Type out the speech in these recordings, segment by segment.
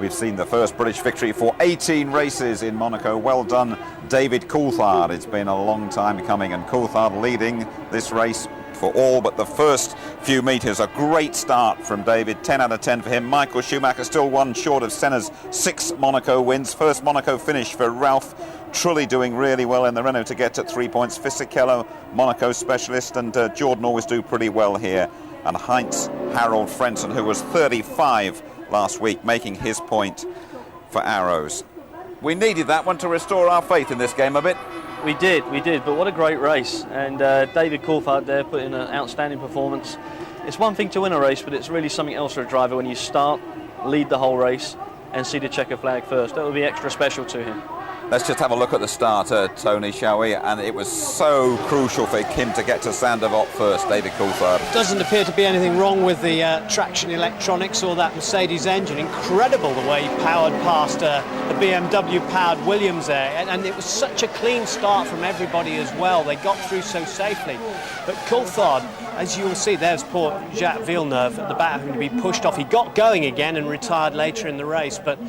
we've seen the first British victory for 18 races in Monaco. Well done, David Coulthard. It's been a long time coming, and Coulthard leading this race for all but the first few metres. A great start from David, 10 out of 10 for him. Michael Schumacher still one short of Senna's 6 Monaco wins. First Monaco finish for Ralph. Trulli doing really well in the Renault to get to 3 points. Fisichella, Monaco specialist, and Jordan always do pretty well here. And Heinz Harold Frentzen, who was 35 last week, making his point for Arrows. We needed that one to restore our faith in this game a bit. We did, but what a great race. And David Coulthard there put in an outstanding performance. It's one thing to win a race, but it's really something else for a driver when you start, lead the whole race, and see the checker flag first. That would be extra special to him. Let's just have a look at the start, Tony, shall we? And it was so crucial for him to get to Sandoval first, David Coulthard. Doesn't appear to be anything wrong with the traction electronics or that Mercedes engine. Incredible the way he powered past the BMW-powered Williams there. And it was such a clean start from everybody as well. They got through so safely. But Coulthard, as you will see, there's poor Jacques Villeneuve at the back having to be pushed off. He got going again and retired later in the race. But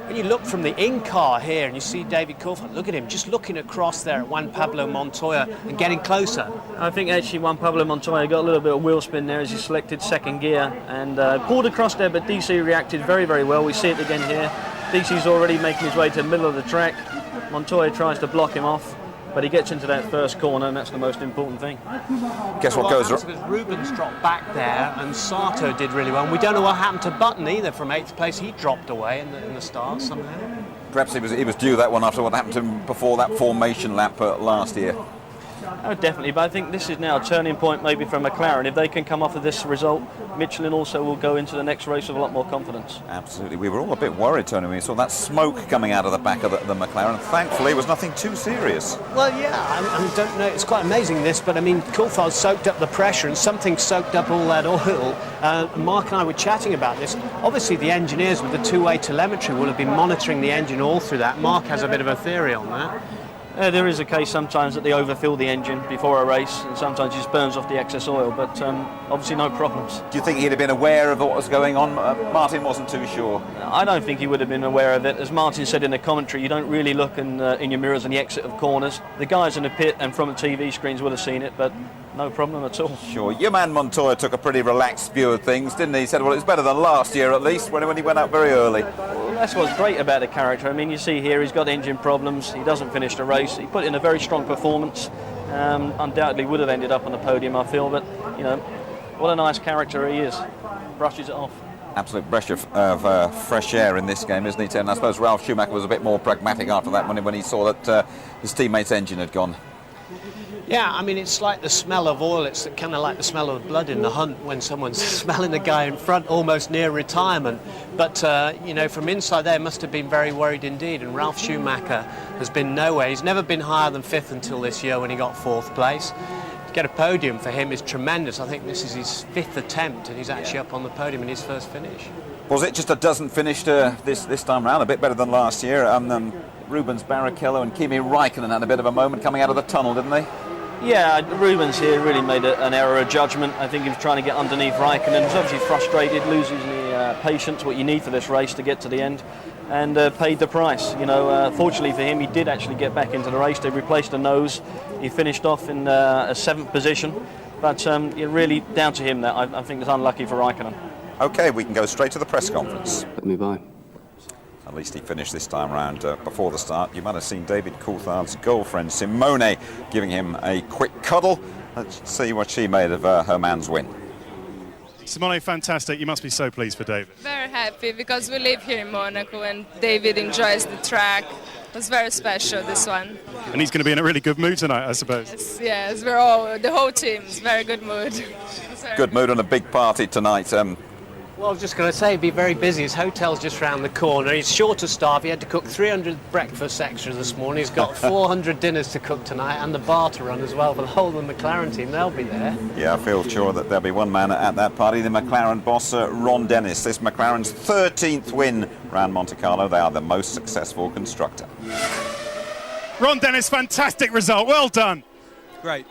when you look from the in-car here and you see David Coulthard, look at him just looking across there at Juan Pablo Montoya and getting closer. I think actually Juan Pablo Montoya got a little bit of wheel spin there as he selected second gear and pulled across there, but DC reacted very, very well. We see it again here. DC's already making his way to the middle of the track. Montoya tries to block him off, but he gets into that first corner, and that's the most important thing. Guess what goes wrong? Because Rubens dropped back there, and Sato did really well. And we don't know what happened to Button either from 8th place. He dropped away in the start somehow. Perhaps he was due that one after what happened to him before that formation lap last year. Oh, definitely, but I think this is now a turning point maybe for McLaren. If they can come off of this result, Michelin also will go into the next race with a lot more confidence. Absolutely. We were all a bit worried, Tony, when we saw that smoke coming out of the back of the McLaren. Thankfully, it was nothing too serious. Well, yeah, I don't know. It's quite amazing this, but I mean, Coulthard soaked up the pressure and something soaked up all that oil. Mark and I were chatting about this. Obviously, the engineers with the two-way telemetry will have been monitoring the engine all through that. Mark has a bit of a theory on that. There is a case sometimes that they overfill the engine before a race, and sometimes it just burns off the excess oil, but obviously no problems. Do you think he'd have been aware of what was going on? Martin wasn't too sure. I don't think he would have been aware of it. As Martin said in the commentary, you don't really look in your mirrors on the exit of corners. The guys in the pit and from the TV screens would have seen it, but no problem at all. Sure. Your man Montoya took a pretty relaxed view of things, didn't he? He said, well, it's better than last year at least, when he went out very early. Well, that's what's great about the character. I mean, you see here he's got engine problems. He doesn't finish the race. He put in a very strong performance. Undoubtedly would have ended up on the podium, I feel, but, you know, what a nice character he is. Brushes it off. Absolute breath of fresh air in this game, isn't he? And I suppose Ralf Schumacher was a bit more pragmatic after that when he saw that his teammate's engine had gone. Yeah, I mean, it's like the smell of oil. It's kind of like the smell of blood in the hunt when someone's smelling a guy in front almost near retirement. But, you know, from inside there, must have been very worried indeed. And Ralf Schumacher has been nowhere. He's never been higher than 5th until this year when he got 4th place. To get a podium for him is tremendous. I think this is his 5th attempt, and he's actually up on the podium in his first finish. Was it just a dozen finished this time round? A bit better than last year. Rubens Barrichello and Kimi Räikkönen had a bit of a moment coming out of the tunnel, didn't they? Yeah, Rubens here really made an error of judgment. I think he was trying to get underneath Räikkönen. He was obviously frustrated, losing the patience, what you need for this race to get to the end, and paid the price. You know, fortunately for him, he did actually get back into the race. They replaced the nose. He finished off in a 7th position, but really down to him that I think it's unlucky for Räikkönen. OK, we can go straight to the press conference. Let me by. At least he finished this time round before the start. You might have seen David Coulthard's girlfriend Simone giving him a quick cuddle. Let's see what she made of her man's win. Simone, fantastic. You must be so pleased for David. Very happy because we live here in Monaco and David enjoys the track. It was very special, this one. And he's going to be in a really good mood tonight, I suppose. Yes, we're all, the whole team is very good mood. Good mood and a big party tonight. Well, I was just going to say, he'd be very busy. His hotel's just round the corner. He's short of staff. He had to cook 300 breakfast extra this morning. He's got 400 dinners to cook tonight and the bar to run as well for the whole of the McLaren team. They'll be there. Yeah, I feel sure that there'll be one man at that party, the McLaren boss, Ron Dennis. This McLaren's 13th win round Monte Carlo. They are the most successful constructor. Ron Dennis, fantastic result. Well done. Great.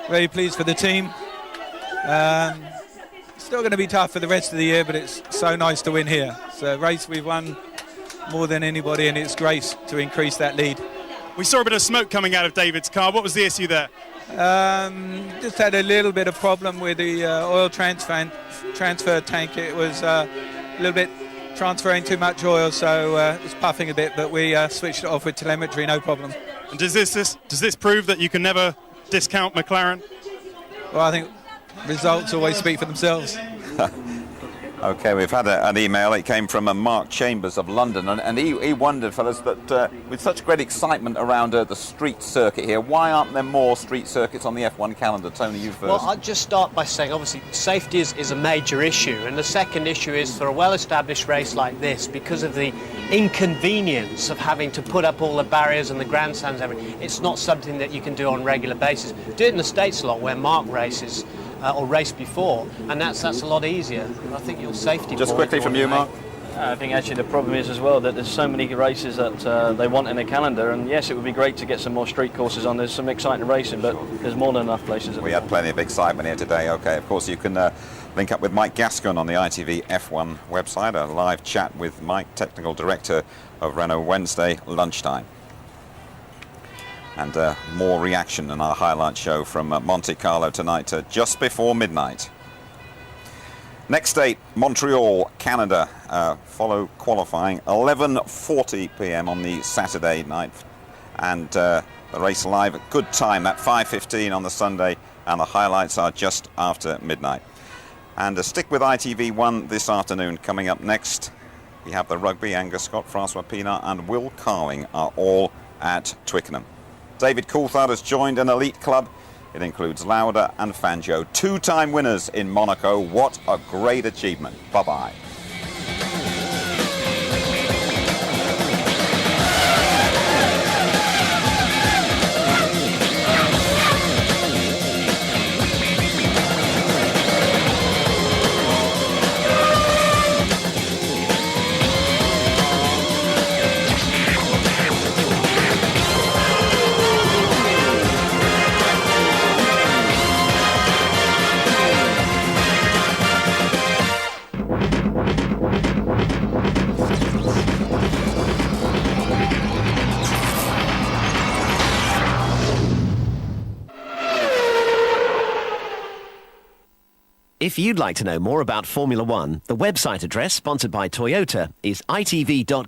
Very pleased for the team. Still going to be tough for the rest of the year, but it's so nice to win here. It's a race we've won more than anybody, and it's great to increase that lead. We saw a bit of smoke coming out of David's car. What was the issue there? Just had a little bit of problem with the oil transfer tank. It was a little bit transferring too much oil, so it was puffing a bit, but we switched it off with telemetry, no problem. And does this prove that you can never discount McLaren? Well, I think results always speak for themselves. Okay, we've had an email. It came from Mark Chambers of London, and he wondered, fellas, that with such great excitement around the street circuit here, why aren't there more street circuits on the F1 calendar? Tony, you first. Well, I'll just start by saying, obviously, safety is a major issue, and the second issue is for a well-established race like this, because of the inconvenience of having to put up all the barriers and the grandstands, everything, it's not something that you can do on a regular basis. Do it in the States a lot, where Mark races. Or race before, and that's a lot easier. I think your safety. Just quickly from you, Mark. I think actually the problem is as well that there's so many races that they want in a calendar, and yes, it would be great to get some more street courses on. There's some exciting racing, but there's more than enough places. We had plenty of excitement here today. Okay, of course you can link up with Mike Gascon on the ITV F1 website. A live chat with Mike, technical director of Renault, Wednesday lunchtime. And more reaction in our highlight show from Monte Carlo tonight, just before midnight. Next date, Montreal, Canada. Follow qualifying 11:40 p.m. on the Saturday night, and the race live at good time at 5:15 on the Sunday, and the highlights are just after midnight. And stick with ITV1 this afternoon. Coming up next, we have the rugby. Angus Scott, Francois Pienaar and Will Carling are all at Twickenham. David Coulthard has joined an elite club. It includes Lauda and Fangio, two-time winners in Monaco. What a great achievement. Bye-bye. If you'd like to know more about Formula One, the website address, sponsored by Toyota, is itv.com.